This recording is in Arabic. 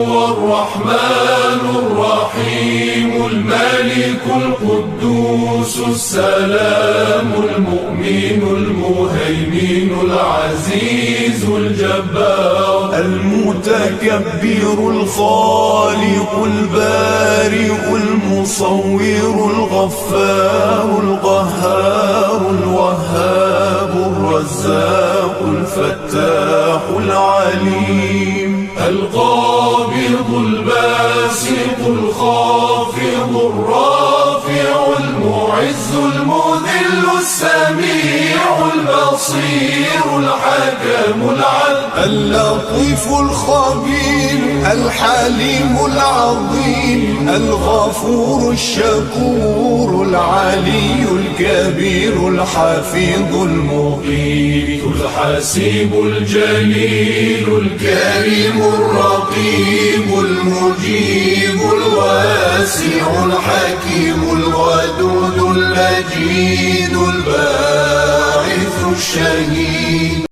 الرحمن الرحيم الملك القدوس السلام المؤمن المهيمن العزيز الجبار المتكبر الخالق البارئ المصور الغفار القهار الوهاب الرزاق الفتاح العليم القابض الباسط الخافض الرافع المعز المذل السميع البصير الحكم العدل اللطيف الخبير الحليم العظيم الغفور الشكور العلي الكبير الحفيظ المقيت الحسيب الجليل الكريم الرقيب المجيب الواسع الحكيم الودود المجيد الباعث الشهيد